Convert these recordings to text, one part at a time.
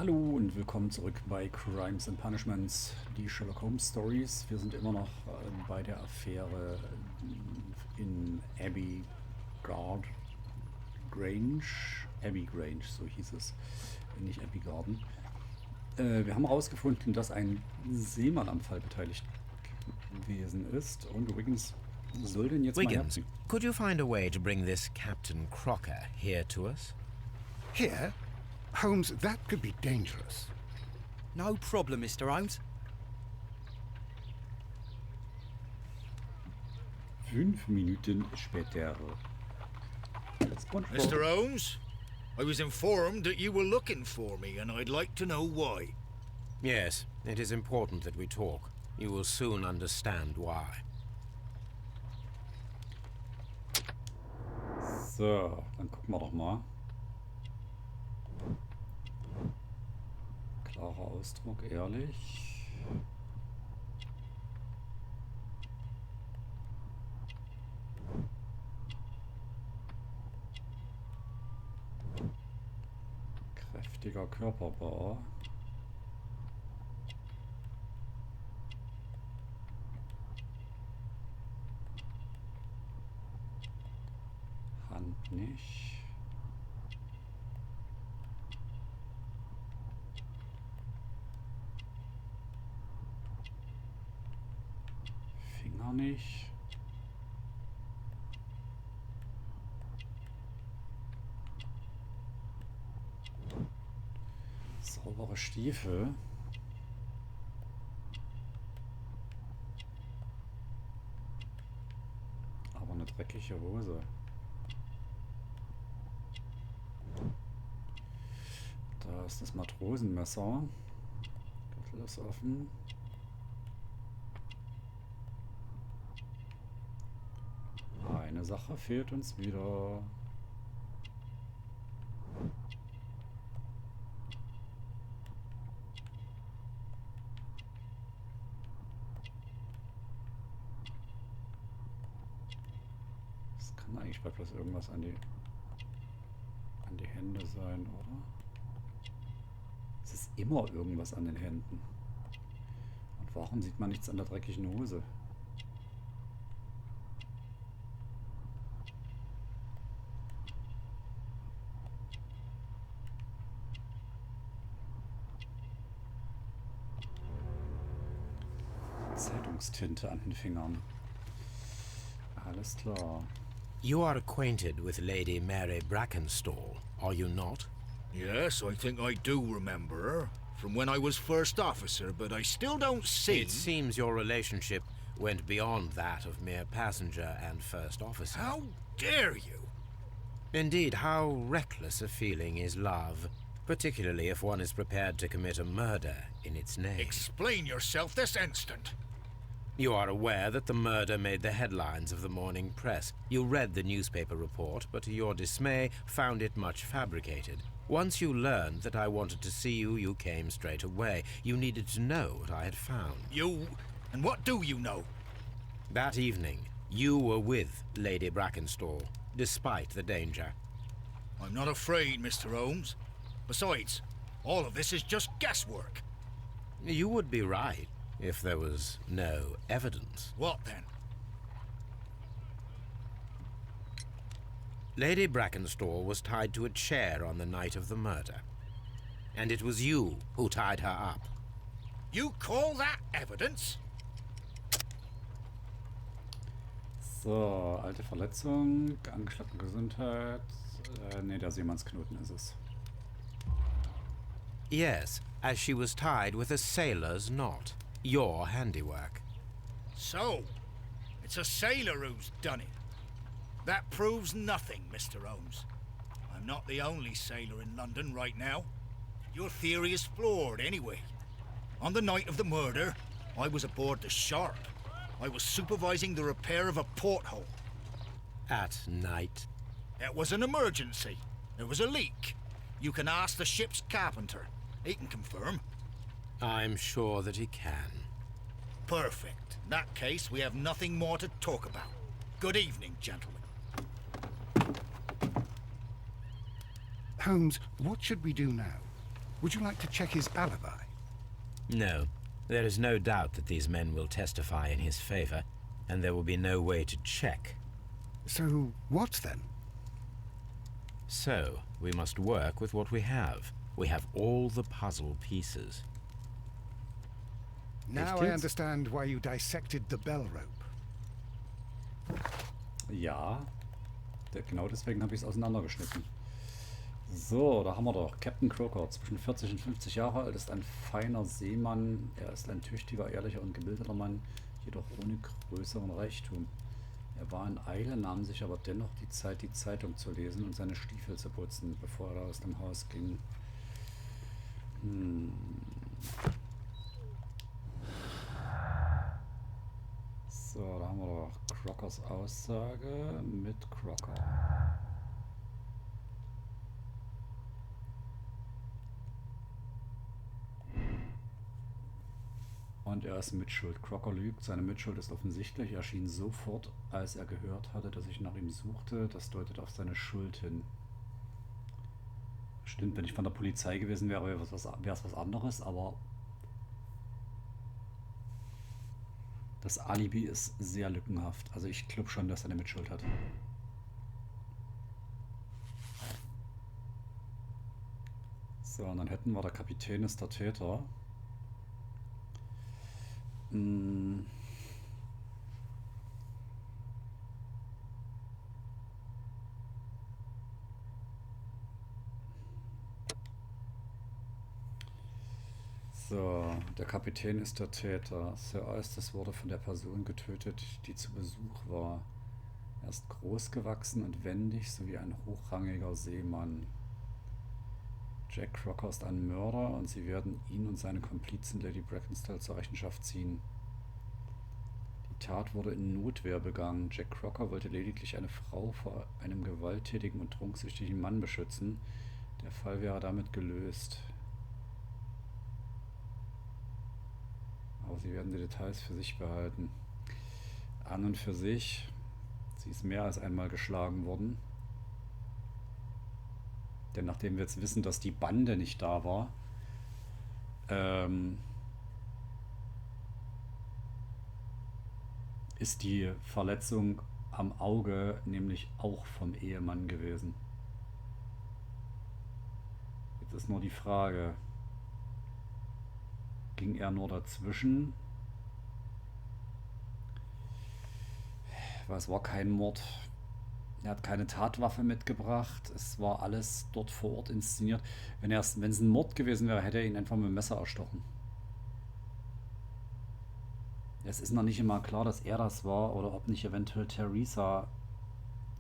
Hallo und willkommen zurück bei Crimes and Punishments, die Sherlock Holmes Stories. Wir sind immer noch bei der Affäre in Grange. Abbey Grange, so hieß es, nicht Abbey Garden. Wir haben herausgefunden, dass ein Seemann am Fall beteiligt gewesen ist. Und übrigens soll denn jetzt Wiggins, mal could you find a way to bring this Captain Croker here to us? Here? Holmes, that could be dangerous. No problem, Mr. Holmes. 5 Minuten später. SpongeBob. Mr. Holmes, I was informed that you were looking for me, and I'd like to know why. Yes, it is important that we talk. You will soon understand why. So, dann gucken wir doch mal. Klarer Ausdruck, ehrlich. Kräftiger Körperbau. Hand nicht. Finger nicht. Saubere Stiefel. Aber eine dreckige Hose. Da ist das Matrosenmesser. Gürtel ist offen. Eine Sache fehlt uns wieder. Es kann eigentlich bei bloß irgendwas an die Hände sein, oder? Es ist immer irgendwas an den Händen. Und warum sieht man nichts an der dreckigen Hose? Zeitungstinte an den Fingern. Alles klar. You are acquainted with Lady Mary Brackenstall, are you not? Yes, I think I do remember her, from when I was first officer, but I still don't see... It seems your relationship went beyond that of mere passenger and first officer. How dare you? Indeed, how reckless a feeling is love, particularly if one is prepared to commit a murder in its name. Explain yourself this instant. You are aware that the murder made the headlines of the morning press. You read the newspaper report, but to your dismay, found it much fabricated. Once you learned that I wanted to see you, you came straight away. You needed to know what I had found. You... and what do you know? That evening, you were with Lady Brackenstall, despite the danger. I'm not afraid, Mr. Holmes. Besides, all of this is just guesswork. You would be right, if there was no evidence. What then? Lady Brackenstall was tied to a chair on the night of the murder. And it was you who tied her up. You call that evidence? So, alte Verletzung, angeschlagene Gesundheit. Ne, der Seemannsknoten ist es. Yes, as she was tied with a sailor's knot. Your handiwork. So, it's a sailor who's done it. That proves nothing, Mr. Holmes. I'm not the only sailor in London right now. Your theory is flawed anyway. On the night of the murder, I was aboard the Sharp. I was supervising the repair of a porthole. At night? It was an emergency. There was a leak. You can ask the ship's carpenter. He can confirm. I'm sure that he can. Perfect. In that case, we have nothing more to talk about. Good evening, gentlemen. Holmes, what should we do now? Would you like to check his alibi? No. There is no doubt that these men will testify in his favor, and there will be no way to check. So, what then? So, we must work with what we have. We have all the puzzle pieces. Now I understand why you dissected the bell rope. Ja, genau deswegen habe ich es auseinandergeschnitten. So, da haben wir doch Captain Croker, zwischen 40 und 50 Jahre alt, ist ein feiner Seemann. Er ist ein tüchtiger, ehrlicher und gebildeter Mann, jedoch ohne größeren Reichtum. Er war in Eile, nahm sich aber dennoch die Zeit, die Zeitung zu lesen und seine Stiefel zu putzen, bevor er aus dem Haus ging. So, da haben wir doch Crokers Aussage mit Croker. Und er ist Mitschuld. Croker lügt. Seine Mitschuld ist offensichtlich. Er erschien sofort, als er gehört hatte, dass ich nach ihm suchte. Das deutet auf seine Schuld hin. Stimmt, wenn ich von der Polizei gewesen wäre, wäre es was anderes, aber das Alibi ist sehr lückenhaft. Also ich glaube schon, dass er eine Mitschuld hat. So, und dann hätten wir, der Kapitän ist der Täter. So, der Kapitän ist der Täter. Sir Eustace wurde von der Person getötet, die zu Besuch war. Er ist groß gewachsen und wendig, sowie ein hochrangiger Seemann. Jack Croker ist ein Mörder und sie werden ihn und seine Komplizen Lady Brackenstall zur Rechenschaft ziehen. Die Tat wurde in Notwehr begangen. Jack Croker wollte lediglich eine Frau vor einem gewalttätigen und trunksüchtigen Mann beschützen. Der Fall wäre damit gelöst. Aber sie werden die Details für sich behalten. An und für sich, sie ist mehr als einmal geschlagen worden. Denn nachdem wir jetzt wissen, dass die Bande nicht da war, ist die Verletzung am Auge nämlich auch vom Ehemann gewesen. Jetzt ist nur die Frage, ging er nur dazwischen? Weil es war kein Mord. Er hat keine Tatwaffe mitgebracht. Es war alles dort vor Ort inszeniert. Wenn es ein Mord gewesen wäre, hätte er ihn einfach mit dem Messer erstochen. Es ist noch nicht immer klar, dass er das war oder ob nicht eventuell Theresa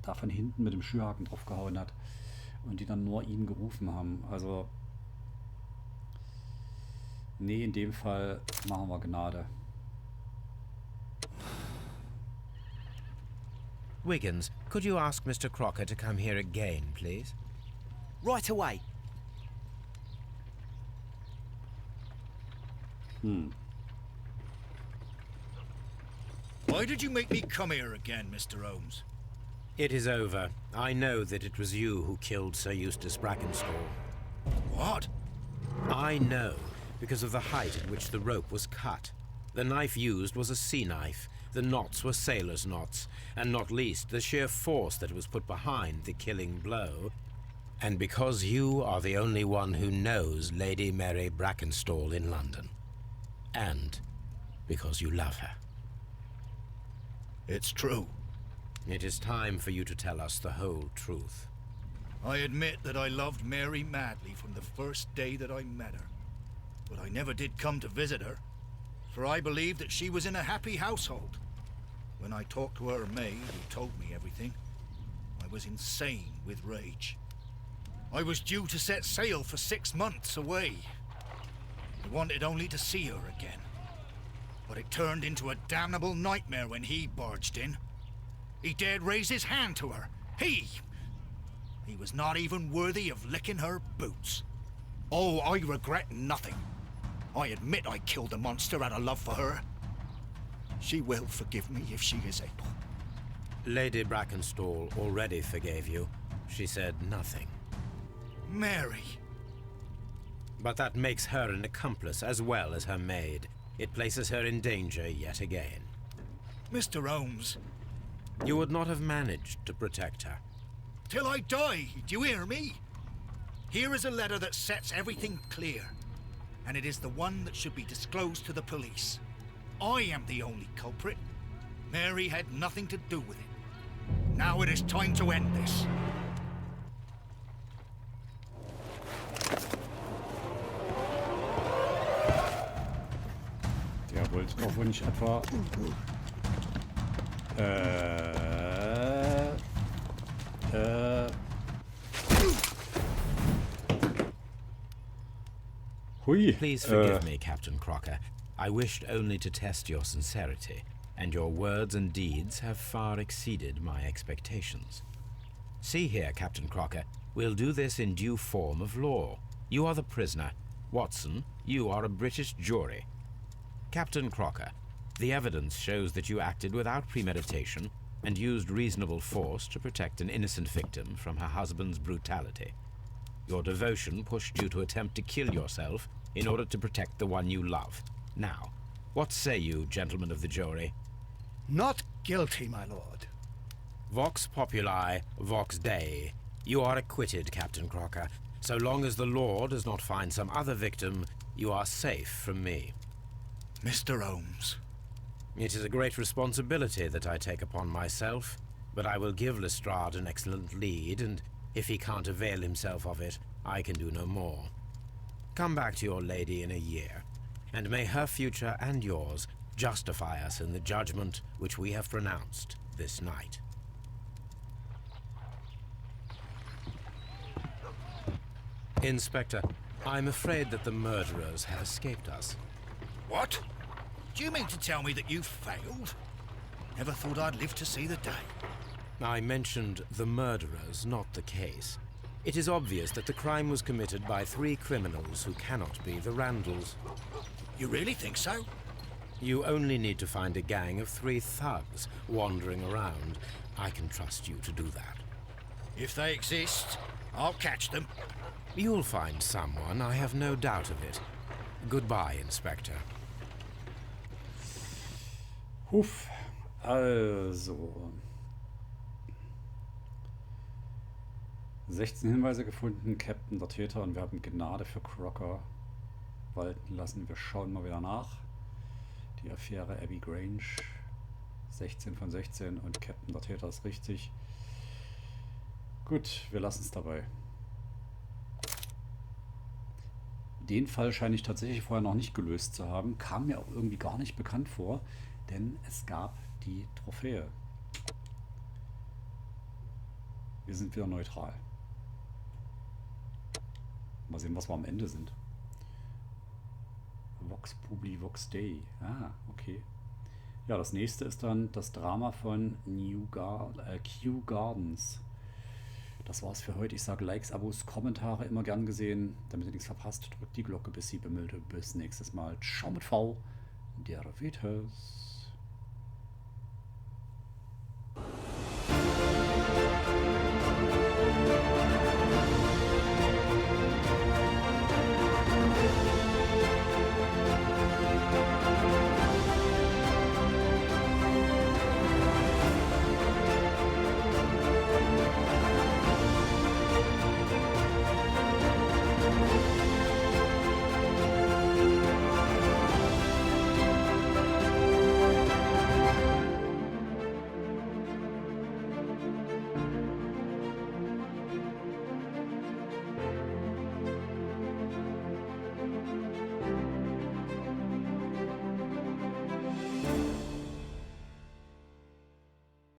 da von hinten mit dem Schürhaken drauf gehauen hat und die dann nur ihn gerufen haben. Also, nee, in dem Fall machen wir Gnade. Wiggins, could you ask Mr. Croker to come here again, please? Right away. Why did you make me come here again, Mr. Holmes? It is over. I know that it was you who killed Sir Eustace Brackenstall. What? I know, because of the height at which the rope was cut. The knife used was a sea knife. The knots were sailors' knots, and not least the sheer force that was put behind the killing blow. And because you are the only one who knows Lady Mary Brackenstall in London. And because you love her. It's true. It is time for you to tell us the whole truth. I admit that I loved Mary madly from the first day that I met her. But I never did come to visit her, for I believed that she was in a happy household. When I talked to her maid, who told me everything, I was insane with rage. I was due to set sail for 6 months away. I wanted only to see her again. But it turned into a damnable nightmare when he barged in. He dared raise his hand to her. He was not even worthy of licking her boots. Oh, I regret nothing. I admit I killed the monster out of love for her. She will forgive me if she is able. Lady Brackenstall already forgave you. She said nothing. Mary. But that makes her an accomplice as well as her maid. It places her in danger yet again. Mr. Holmes, You would not have managed to protect her. till I die, do you hear me? Here is a letter that sets everything clear, and it is the one that should be disclosed to the police. I am the only culprit. Mary had nothing to do with it. Now it is time to end this. Der wollte doch wohl nicht etwa... Hui. Please forgive me, Captain Croker. I wished only to test your sincerity, and your words and deeds have far exceeded my expectations. See here, Captain Croker, we'll do this in due form of law. You are the prisoner. Watson, you are a British jury. Captain Croker, the evidence shows that you acted without premeditation and used reasonable force to protect an innocent victim from her husband's brutality. Your devotion pushed you to attempt to kill yourself in order to protect the one you love. Now, what say you, gentlemen of the jury? Not guilty, my lord. Vox populi, vox Dei. You are acquitted, Captain Croker. So long as the law does not find some other victim, you are safe from me. Mr. Holmes, It is a great responsibility that I take upon myself, but I will give Lestrade an excellent lead, and if he can't avail himself of it, I can do no more. Come back to your lady in a year, and may her future and yours justify us in the judgment which we have pronounced this night. Inspector, I'm afraid that the murderers have escaped us. what? Do you mean to tell me that you failed? Never thought I'd live to see the day. I mentioned the murderers, not the case. It is obvious that the crime was committed by 3 criminals who cannot be the Randalls. You really think so? You only need to find a gang of 3 thugs wandering around. I can trust you to do that. If they exist, I'll catch them. You'll find someone, I have no doubt of it. Goodbye, Inspector. Huf. Also. 16 Hinweise gefunden, Captain der Täter, und wir haben Gnade für Croker walten lassen. Wir schauen mal wieder nach. Die Affäre Abbey Grange. 16 von 16 und Captain der Täter ist richtig. Gut, wir lassen es dabei. Den Fall scheine ich tatsächlich vorher noch nicht gelöst zu haben. Kam mir auch irgendwie gar nicht bekannt vor, denn es gab die Trophäe. Wir sind wieder neutral. Mal sehen, was wir am Ende sind. Vox Publi, Vox Dei. Ah, okay. Ja, das nächste ist dann das Drama von Kew Gardens. Das war's für heute. Ich sage Likes, Abos, Kommentare immer gern gesehen. Damit ihr nichts verpasst, drückt die Glocke, bis sie bimmelt. Bis nächstes Mal. Ciao mit V. Der Vetus.